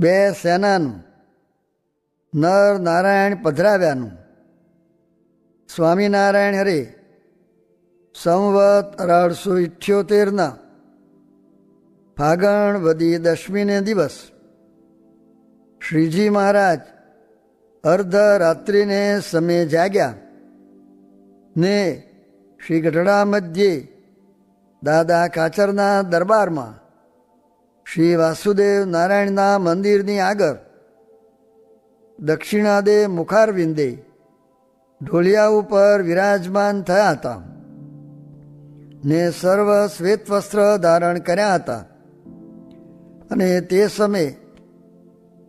બે સેનાનું, નર નારાયણ પધરાવ્યાનું. સ્વામિનારાયણ હરે સંવત 1878 ફાગણ વદી દશમીને દિવસ શ્રીજી મહારાજ અર્ધરાત્રિને સમયે જાગ્યા ને શ્રી ગઢડા મધ્યે દાદા કાચરના દરબારમાં શ્રી વાસુદેવ નારાયણના મંદિરની આગળ દક્ષિણાદે મુખારવિંદે ઢોલિયા ઉપર વિરાજમાન થયા હતા ને સર્વ શ્વેત વસ્ત્ર ધારણ કર્યા હતા. અને તે સમયે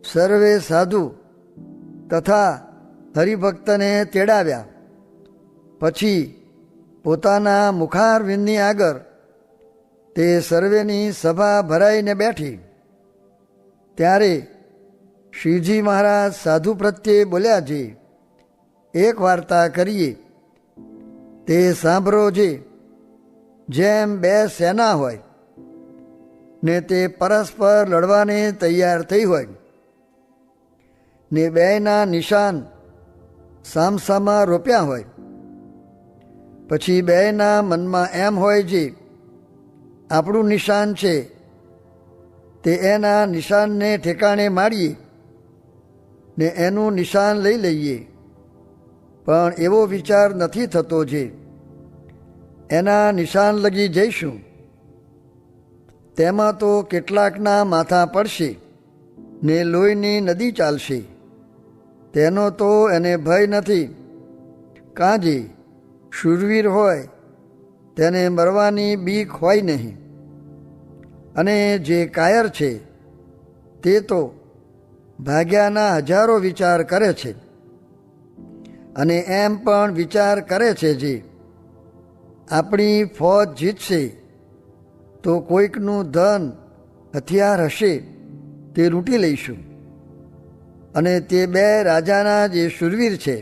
સર્વે સાધુ તથા હરિભક્તને તેડાવ્યા. પછી પોતાના મુખારવિંદની આગળ તે સર્વેની સભા ભરાઈને બેઠી. ત્યારે શ્રીજી મહારાજ સાધુ પ્રત્યે બોલ્યા છે, એક વાર્તા કરીએ તે સાંભળો છે. જેમ બે સેના હોય ને તે પરસ્પર લડવાને તૈયાર થઈ હોય ને બેયના નિશાન સામસામા રોપ્યા હોય, પછી બેયના મનમાં એમ હોય છે આપણું નિશાન છે તે એના નિશાનને ઠેકાણે મારીએ ને એનું નિશાન લઈ લઈએ. પણ એવો વિચાર નથી થતો છે એના નિશાન લગી જઈશું તેમાં તો કેટલાકના માથા પડશે ને લોહીની નદી ચાલશે. તેનો તો એને ભય નથી, કાંજી શૂરવીર હોય તેને મરવાની બીક હોય નહીં. અને જે કાયર છે તે તો ભાગ્યાના હજારો વિચાર કરે છે અને એમ પણ વિચાર કરે છે જે આપણી ફોજ જીતશે તો કોઈકનું ધન હથિયાર હશે તે લૂંટી લઈશું. અને તે બે રાજાના જે શૂરવીર છે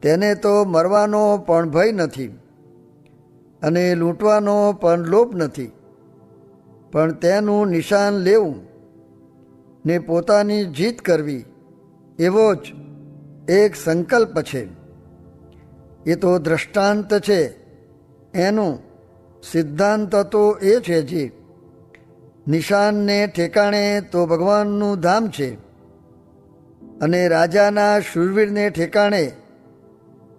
તેને તો મરવાનો પણ ભય નથી અને લૂંટવાનો પણ લોભ નથી, પણ તેનું નિશાન લેવું ને પોતાની જીત કરવી એવો જ એક સંકલ્પ છે. એ તો દ્રષ્ટાંત છે, એનું સિદ્ધાંત તો એ છે જે નિશાનને ઠેકાણે તો ભગવાનનું ધામ છે અને રાજાના શૂરવીરને ઠેકાણે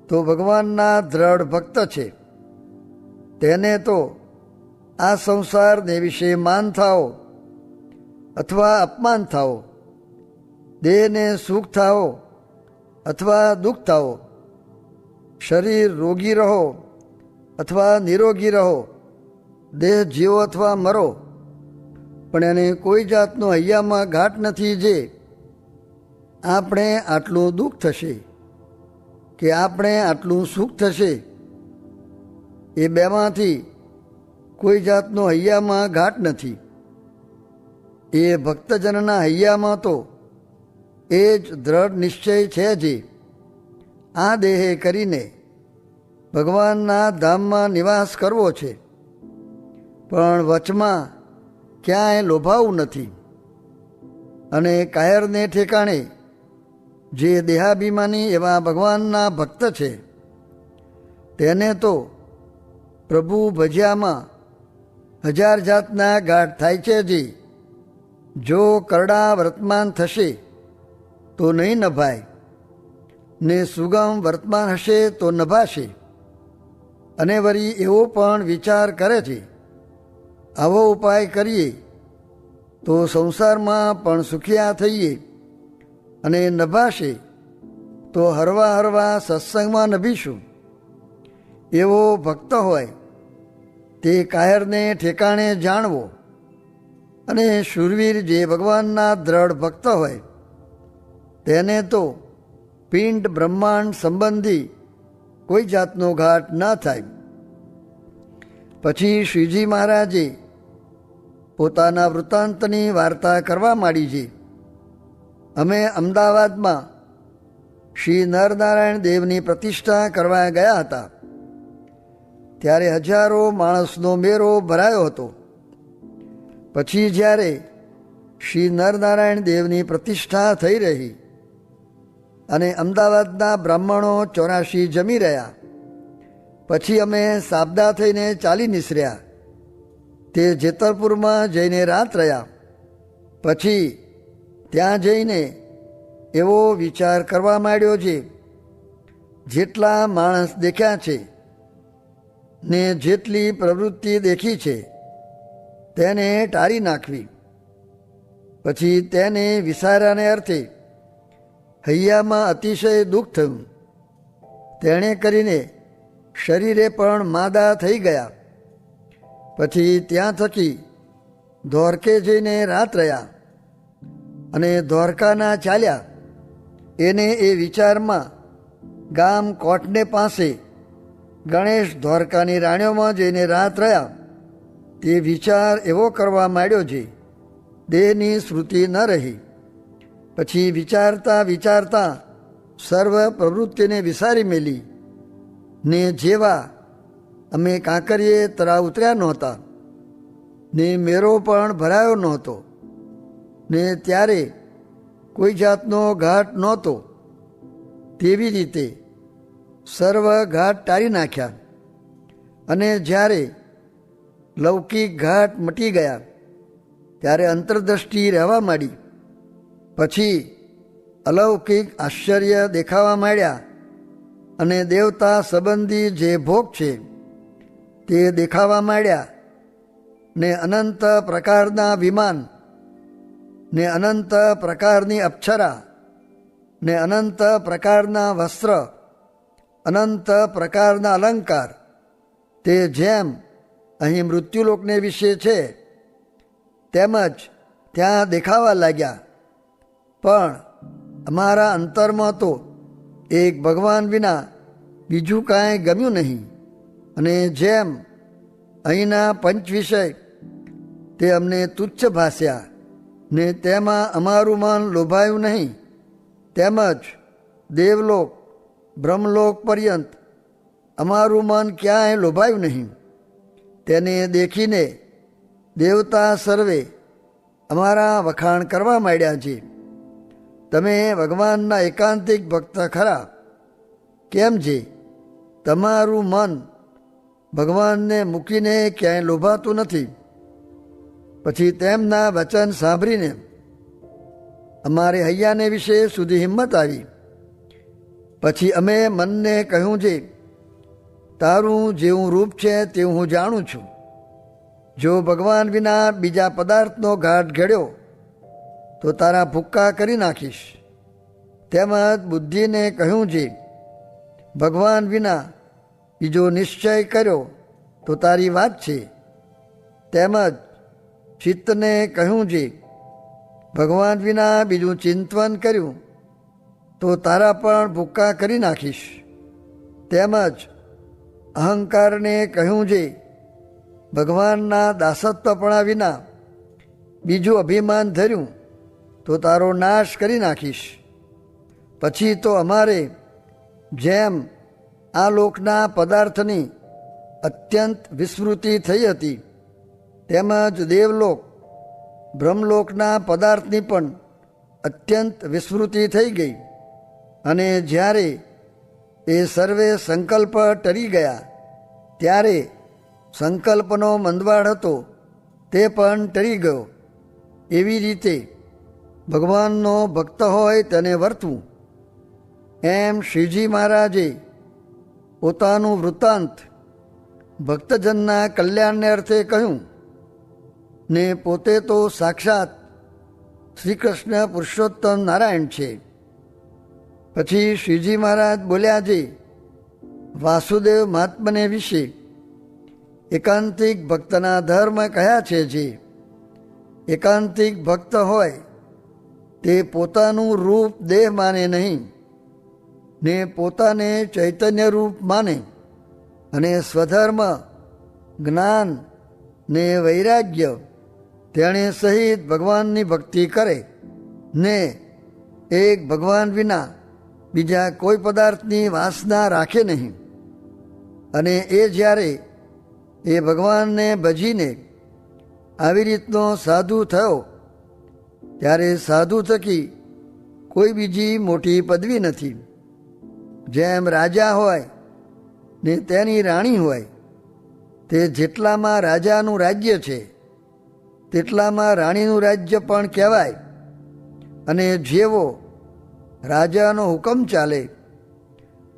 તો ભગવાનના દ્રઢ ભક્ત છે. તેને તો આ સંસારને વિશે માન થાઓ અથવા અપમાન થાઓ, દેહને સુખ થાઓ અથવા દુઃખ થાઓ, શરીર રોગી રહો અથવા નિરોગી રહો, દેહ જીવો અથવા મરો, પણ એને કોઈ જાતનો હૈયામાં ઘાટ નથી જે આપણે આટલું દુઃખ થશે કે આપણે આટલું સુખ થશે. એ બેમાંથી કોઈ જાતનો હૈયામાં ઘાટ નથી. એ ભક્તજનના હૈયામાં તો એ જ દ્રઢ નિશ્ચય છે જે આ દેહે કરીને ભગવાનના ધામમાં નિવાસ કરવો છે, પણ વચમાં ક્યાંય લોભાવું નથી. અને કાયરને ઠેકાણે જે દેહાભિમાની એવા ભગવાનના ભક્ત છે તેને તો પ્રભુ ભજ્યામાં હજાર જાતના ઘાટ થાય છે જે જો કરડા વર્તમાન થશે તો નહીં નભાય ને સુગમ વર્તમાન હશે તો નભાશે. અને વળી એવો પણ વિચાર કરે છે આવો ઉપાય કરીએ તો સંસારમાં પણ સુખિયા થઈએ અને નભાશે તો હરવા હરવા સત્સંગમાં નભીશું. એવો ભક્ત હોય તે કાયરને ઠેકાણે જાણવો. અને શૂરવીર જે ભગવાનના દ્રઢ ભક્ત હોય તેને તો પિંડ બ્રહ્માંડ સંબંધી કોઈ જાતનો ઘાટ ન થાય. પછી શ્રીજી મહારાજે પોતાના વૃત્તાંતની વાર્તા કરવા માંડી છે. અમે અમદાવાદમાં શ્રી નરનારાયણ દેવની પ્રતિષ્ઠા કરવા ગયા હતા. ત્યારે હજારો માણસનો મેરો ભરાયો હતો. પછી જ્યારે શ્રી નરનારાયણ દેવની પ્રતિષ્ઠા થઈ રહી અને અમદાવાદના બ્રાહ્મણો 84 જમી રહ્યા. પછી અમે સાબદા થઈને ચાલી નીસર્યા. તે જેતરપુરમાં જઈને રાત રહ્યા. પછી ત્યાં જઈને એવો વિચાર કરવા માંડ્યો છે, જેટલા માણસ દેખ્યા છે ને જેટલી પ્રવૃત્તિ દેખી છે તેને ટાળી નાખવી. પછી તેને વિચાર્યાને અર્થે હૈયામાં અતિશય દુઃખ થયું. તેણે કરીને શરીરે પણ માદા થઈ ગયા. પછી ત્યાં થકી દ્વારકે જઈને રાત રહ્યા અને દ્વારકાના ચાલ્યા. એને એ વિચારમાં ગામ કોટને પાસે ગણેશ દ્વારકાની રાણીઓમાં જઈને રાત રહ્યા. તે વિચાર એવો કરવા માંડ્યો છે, દેહની સ્મૃતિ ન રહી. પછી વિચારતા વિચારતા સર્વ પ્રવૃત્તિને વિસારી મેલી ને જેવા અમે કાંકરીએ તળાવ ઉતર્યા નહોતા ને મેરો પણ ભરાયો નહોતો ને ત્યારે કોઈ જાતનો ઘાટ નહોતો, તેવી રીતે સર્વ ઘાટ ટાળી નાખ્યા. અને જ્યારે લૌકિક ઘાટ મટી ગયા ત્યારે અંતરદ્રષ્ટિ રહેવા માંડી. પછી અલૌકિક આશ્ચર્ય દેખાવા માંડ્યા અને દેવતા સંબંધી જે ભોગ છે તે દેખાવા માંડ્યા ને અનંત પ્રકારના વિમાન ને અનંત પ્રકારની અપ્સરા ને અનંત પ્રકારના વસ્ત્ર, અનંત પ્રકારના અલંકાર તે જેમ અહીં મૃત્યુલોકને વિશે છે તેમજ ત્યાં દેખાવા લાગ્યા. પણ અમારા અંતરમાં તો એક ભગવાન વિના બીજું કાંઈ ગમ્યું નહીં. અને જેમ અહીંના પંચ વિષય તે અમને તુચ્છ ભાસ્યા ને તેમાં અમારું મન લોભાયું નહીં, તેમજ દેવલોક બ્રહ્મલોક પર્યંત અમારું મન ક્યાંય લોભાયું નહીં. તેને દેખીને દેવતા સર્વે અમારા વખાણ કરવા માંડ્યા છે. તમે ભગવાનના એકાંતિક ભક્ત ખરા, કેમ છે તમારું મન ભગવાનને મૂકીને ક્યાંય લોભાતું નથી. પછી તેમના વચન સાંભળીને અમારે હૈયાને વિશે સુધી હિંમત આવી. પછી અમે મનને કહ્યું છે, તારું જેવું રૂપ છે તેવું હું જાણું છું. જો ભગવાન વિના બીજા પદાર્થનો ઘાટ ઘડ્યો તો તારા ભૂક્કા કરી નાખીશ. તેમજ બુદ્ધિને કહ્યું છે, ભગવાન વિના બીજો નિશ્ચય કર્યો તો તારી વાત છે. તેમજ ચિત્તને કહ્યું છે, ભગવાન વિના બીજું ચિંતન કર્યું તો તારા પણ ભૂક્કા કરી નાખીશ. તેમજ અહંકારને કહ્યું છે, ભગવાનના દાસત્વપણા વિના બીજું અભિમાન ધર્યું તો તારો નાશ કરી નાખીશ. પછી તો અમારે જેમ આ લોકના પદાર્થની અત્યંત વિસ્મૃતિ થઈ હતી તેમજ દેવલોક બ્રહ્મલોકના પદાર્થની પણ અત્યંત વિસ્મૃતિ થઈ ગઈ. અને જ્યારે એ સર્વે સંકલ્પ ટરી ગયા ત્યારે સંકલ્પનો મંદવાડ હતો તે પણ ટરી ગયો. એવી રીતે ભગવાનનો ભક્ત હોય તેને વર્તવું. એમ શ્રીજી મહારાજે પોતાનું વૃત્તાંત ભક્તજનના કલ્યાણને અર્થે કહ્યું ને પોતે તો સાક્ષાત શ્રી કૃષ્ણ પુરુષોત્તમ નારાયણ છે. પછી શ્રીજી મહારાજ બોલ્યા છે, વાસુદેવ મહાત્મને વિશે એકાંતિક ભક્તના ધર્મ કયા છે. જે એકાંતિક ભક્ત હોય તે પોતાનું રૂપ દેહ માને નહીં ને પોતાને ચૈતન્ય રૂપ માને અને સ્વધર્મ જ્ઞાન ને વૈરાગ્ય તેણે સહિત ભગવાનની ભક્તિ કરે ને એક ભગવાન વિના બીજા કોઈ પદાર્થની વાસના રાખે નહીં. અને એ જ્યારે એ ભગવાનને ભજીને આવી રીતનો સાધુ થયો ત્યારે સાધુ થકી કોઈ બીજી મોટી પદવી નથી. જેમ રાજા હોય ને તેની રાણી હોય, તે જેટલામાં રાજાનું રાજ્ય છે તેટલામાં રાણીનું રાજ્ય પણ કહેવાય. અને જેવો રાજાનો હુકમ ચાલે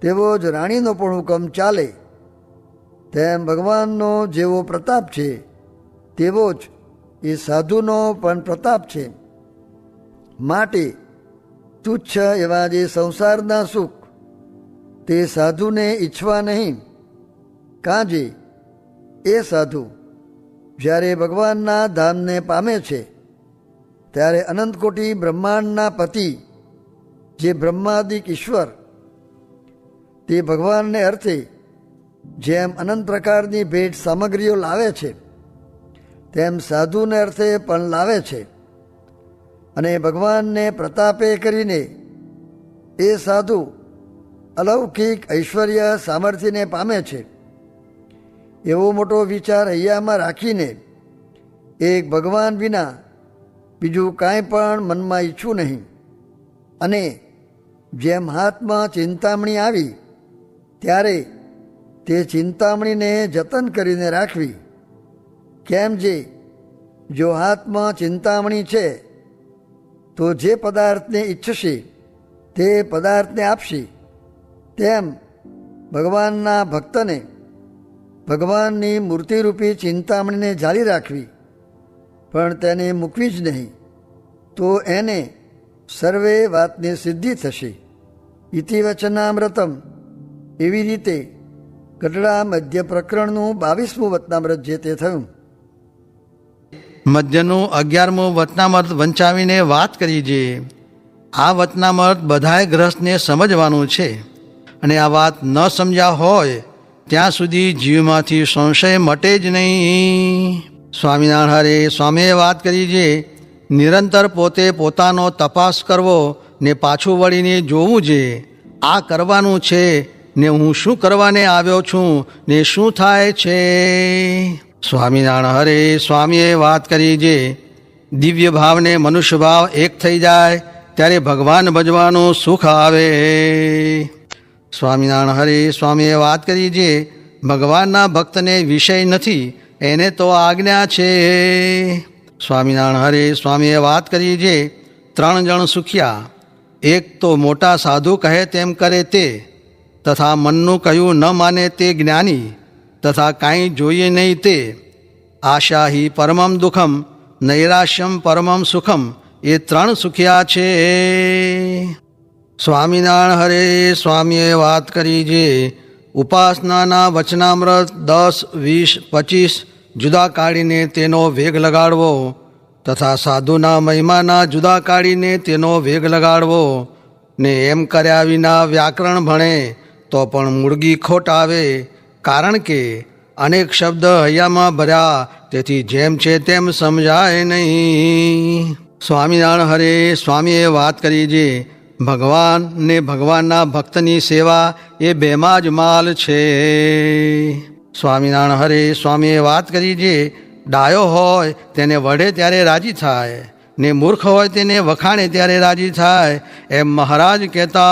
તેવો જ રાણીનો પણ હુકમ ચાલે. તેમ ભગવાનનો જેવો પ્રતાપ છે તેવો જ એ સાધુનો પણ પ્રતાપ છે. માટે તુચ્છ એવા જે સંસારના સુખ તે સાધુને ઈચ્છવા નહીં. કાંજે એ સાધુ જ્યારે ભગવાનના ધામને પામે છે ત્યારે અનંતકોટી બ્રહ્માંડના પતિ જે બ્રહ્માદિક ઈશ્વર તે ભગવાનને અર્થે જેમ અનંત પ્રકારની ભેટ સામગ્રીઓ લાવે છે તેમ સાધુને અર્થે પણ લાવે છે. અને ભગવાનને પ્રતાપે કરીને એ સાધુ અલૌકિક ઐશ્વર્ય સામર્થ્યને પામે છે. એવો મોટો વિચાર હૈયામાં રાખીને એક ભગવાન વિના બીજું કાંઈ પણ મનમાં ઈચ્છું નહીં. અને જેમ હાથમાં ચિંતામણી આવી ત્યારે તે ચિંતામણીને જતન કરીને રાખવી. કેમ જે જો હાથમાં ચિંતામણી છે તો જે પદાર્થને ઈચ્છશે તે પદાર્થને આપશે. તેમ ભગવાનના ભક્તને ભગવાનની મૂર્તિરૂપી ચિંતામણીને જાળી રાખવી, પણ તેને મૂકવી જ નહીં. તો એને સર્વે વાતની સિદ્ધિ થશે. ઇતિ વચનામૃતમ. એવી રીતે ગઢડા મધ્ય પ્રકરણનું 22મું વચનામૃત જે તે થયું. મધ્યનું 11મું વચનામૃત વંચાવીને વાત કરી છે. આ વચનામૃત બધાય ગ્રહસ્થને સમજવાનું છે. અને આ વાત ન સમજ્યા હોય ત્યાં સુધી જીવમાંથી સંશય મટે જ નહીં. સ્વામિનારાયણ હરે સ્વામીએ વાત કરી છે, નિરંતર પોતે પોતાનો તપાસ કરવો ને પાછું વળીને જોવું છે. આ કરવાનું છે ને હું શું કરવાને આવ્યો છું ને શું થાય છે. સ્વામિનારાયણ હરે સ્વામીએ વાત કરી છે, દિવ્ય ભાવને મનુષ્ય ભાવ એક થઈ જાય ત્યારે ભગવાન ભજવાનું સુખ આવે. સ્વામિનારાયણ હરે સ્વામીએ વાત કરી છે, ભગવાનના ભક્તને વિષય નથી, એને તો આજ્ઞા છે. સ્વામિનારાયણ હરે સ્વામીએ વાત કરી છે, 3 જણ સુખ્યા. એક તો મોટા સાધુ કહે તેમ કરે તે, તથા મનનું કહ્યું ન માને તે જ્ઞાની, તથા કાંઈ જોઈએ નહીં તે. આશા હિ પરમમ દુઃખમ નૈરાશ્યમ પરમમ સુખમ. એ 3 સુખ્યા છે. સ્વામિનારાયણ હરે સ્વામીએ વાત કરી છે, ઉપાસનાના વચનામૃત 10, 20, 25 જુદા કાઢીને તેનો વેગ લગાડવો, તથા સાધુના મહિમાના જુદા કાઢીને તેનો વેગ લગાડવો. ને એમ કર્યા વિના વ્યાકરણ ભણે તો પણ મૂળગી ખોટ આવે. કારણ કે અનેક શબ્દ હૈયામાં ભર્યા, તેથી જેમ છે તેમ સમજાય નહીં. સ્વામિનારાયણ હરે સ્વામીએ વાત કરી છે, ભગવાન ને ભગવાનના ભક્તની સેવા એ બેમાં જ માલ છે. સ્વામિનારાયણ હરે સ્વામીએ વાત કરી છે, ડાયો હોય તેને વઢે ત્યારે રાજી થાય, ને મૂર્ખ હોય તેને વખાણે ત્યારે રાજી થાય. એમ મહારાજ કહેતા